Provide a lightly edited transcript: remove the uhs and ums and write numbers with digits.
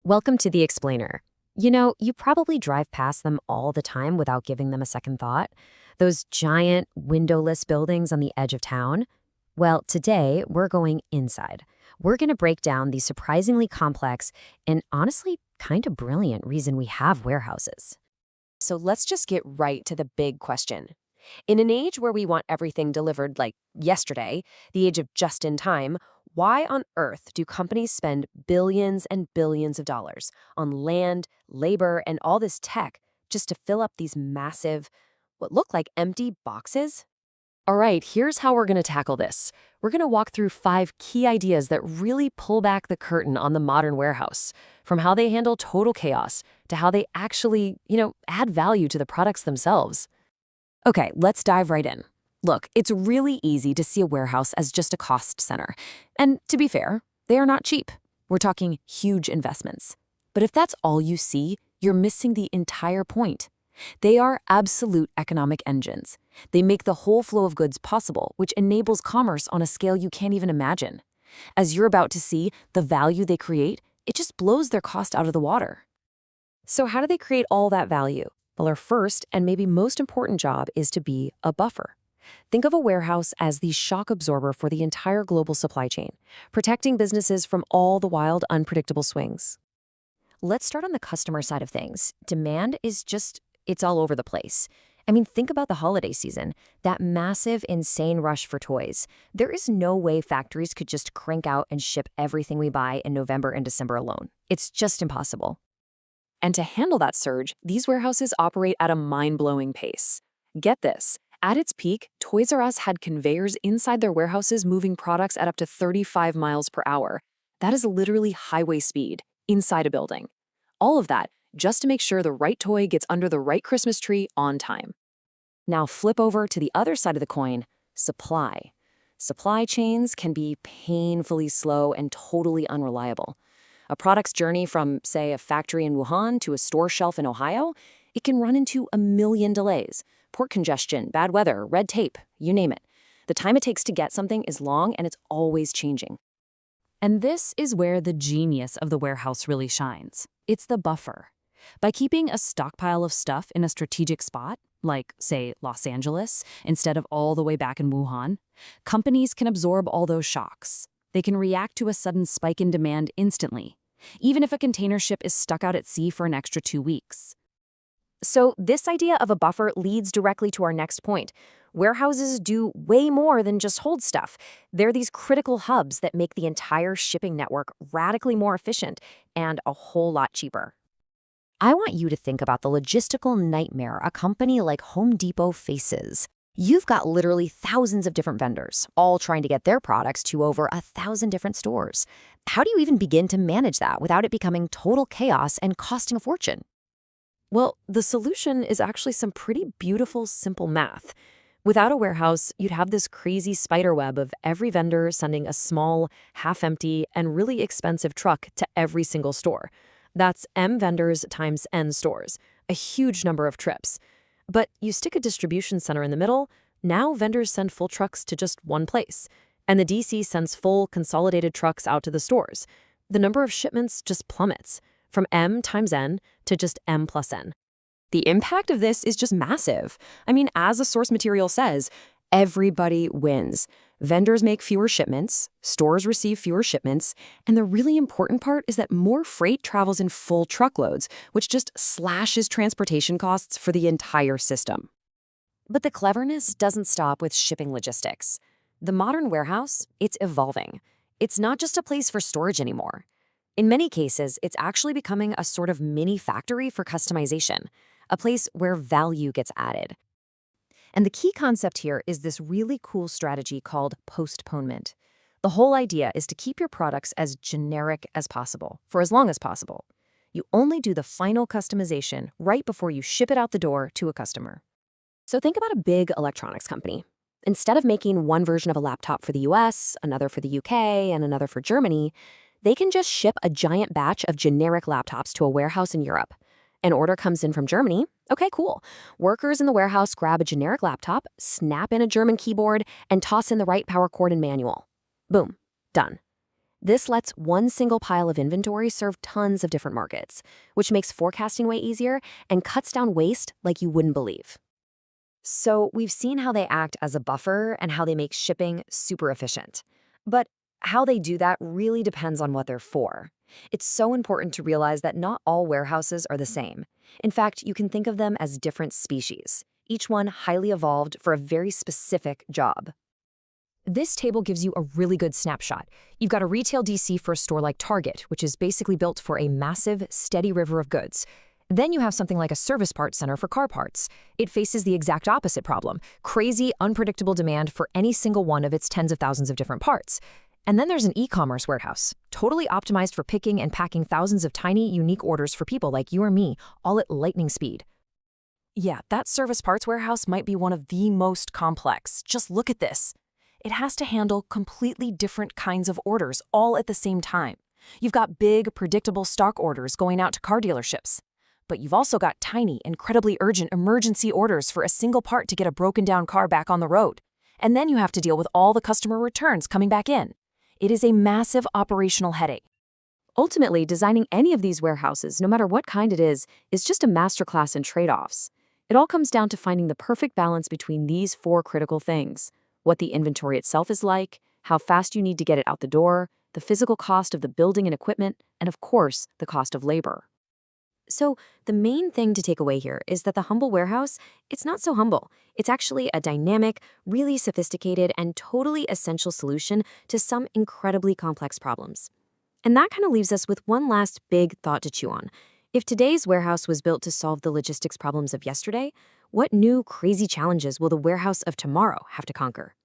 Welcome to The Explainer. You probably drive past them all the time without giving them a second thought. Those giant, windowless buildings on the edge of town. Well, today we're going inside. We're going to break down the surprisingly complex and honestly kind of brilliant reason we have warehouses. So let's just get right to the big question. In an age where we want everything delivered like yesterday, the age of just in time, why on earth do companies spend billions and billions of dollars on land, labor, and all this tech just to fill up these massive, what look like empty boxes? All right, here's how we're going to tackle this. We're going to walk through 5 key ideas that really pull back the curtain on the modern warehouse, from how they handle total chaos to how they actually, add value to the products themselves. Okay, let's dive right in. Look, it's really easy to see a warehouse as just a cost center. And to be fair, they are not cheap. We're talking huge investments. But if that's all you see, you're missing the entire point. They are absolute economic engines. They make the whole flow of goods possible, which enables commerce on a scale you can't even imagine. As you're about to see, the value they create, it just blows their cost out of the water. So how do they create all that value? Well, our first and maybe most important job is to be a buffer. Think of a warehouse as the shock absorber for the entire global supply chain, protecting businesses from all the wild, unpredictable swings. Let's start on the customer side of things. Demand is it's all over the place. I mean, think about the holiday season, that massive, insane rush for toys. There is no way factories could just crank out and ship everything we buy in November and December alone. It's just impossible. And to handle that surge, these warehouses operate at a mind-blowing pace. Get this. At its peak, Toys R Us had conveyors inside their warehouses moving products at up to 35 miles per hour. That is literally highway speed, inside a building. All of that, just to make sure the right toy gets under the right Christmas tree on time. Now flip over to the other side of the coin, supply. Supply chains can be painfully slow and totally unreliable. A product's journey from, say, a factory in Wuhan to a store shelf in Ohio, it can run into a million delays. Port congestion, bad weather, red tape, you name it. The time it takes to get something is long and it's always changing. And this is where the genius of the warehouse really shines. It's the buffer. By keeping a stockpile of stuff in a strategic spot, like, say, Los Angeles, instead of all the way back in Wuhan, companies can absorb all those shocks. They can react to a sudden spike in demand instantly, even if a container ship is stuck out at sea for an extra 2 weeks. So this idea of a buffer leads directly to our next point. Warehouses do way more than just hold stuff. They're these critical hubs that make the entire shipping network radically more efficient and a whole lot cheaper. I want you to think about the logistical nightmare a company like Home Depot faces. You've got literally thousands of different vendors, all trying to get their products to over 1,000 different stores. How do you even begin to manage that without it becoming total chaos and costing a fortune? Well, the solution is actually some pretty beautiful, simple math. Without a warehouse, you'd have this crazy spider web of every vendor sending a small, half-empty, and really expensive truck to every single store. That's M vendors times N stores, a huge number of trips. But you stick a distribution center in the middle, now vendors send full trucks to just one place, and the DC sends full, consolidated trucks out to the stores. The number of shipments just plummets, from M times N to just M plus N. The impact of this is just massive. I mean, as a source material says, everybody wins. Vendors make fewer shipments, stores receive fewer shipments, and the really important part is that more freight travels in full truckloads, which just slashes transportation costs for the entire system. But the cleverness doesn't stop with shipping logistics. The modern warehouse, it's evolving. It's not just a place for storage anymore. In many cases, it's actually becoming a sort of mini factory for customization, a place where value gets added. And the key concept here is this really cool strategy called postponement. The whole idea is to keep your products as generic as possible, for as long as possible. You only do the final customization right before you ship it out the door to a customer. So think about a big electronics company. Instead of making one version of a laptop for the US, another for the UK, and another for Germany, they can just ship a giant batch of generic laptops to a warehouse in Europe. An order comes in from Germany. Okay, cool. Workers in the warehouse grab a generic laptop, snap in a German keyboard, and toss in the right power cord and manual. Boom. Done. This lets one single pile of inventory serve tons of different markets, which makes forecasting way easier and cuts down waste like you wouldn't believe. So we've seen how they act as a buffer and how they make shipping super efficient. But how they do that really depends on what they're for. It's so important to realize that not all warehouses are the same. In fact, you can think of them as different species, each one highly evolved for a very specific job. This table gives you a really good snapshot. You've got a retail DC for a store like Target, which is basically built for a massive, steady river of goods. Then you have something like a service parts center for car parts. It faces the exact opposite problem, crazy, unpredictable demand for any single one of its tens of thousands of different parts. And then there's an e-commerce warehouse, totally optimized for picking and packing thousands of tiny, unique orders for people like you or me, all at lightning speed. Yeah, that service parts warehouse might be one of the most complex. Just look at this. It has to handle completely different kinds of orders all at the same time. You've got big, predictable stock orders going out to car dealerships. But you've also got tiny, incredibly urgent emergency orders for a single part to get a broken down car back on the road. And then you have to deal with all the customer returns coming back in. It is a massive operational headache. Ultimately, designing any of these warehouses, no matter what kind it is just a masterclass in trade-offs. It all comes down to finding the perfect balance between these four critical things: what the inventory itself is like, how fast you need to get it out the door, the physical cost of the building and equipment, and of course, the cost of labor. So the main thing to take away here is that the humble warehouse, it's not so humble. It's actually a dynamic, really sophisticated, and totally essential solution to some incredibly complex problems. And that kind of leaves us with one last big thought to chew on. If today's warehouse was built to solve the logistics problems of yesterday, what new crazy challenges will the warehouse of tomorrow have to conquer?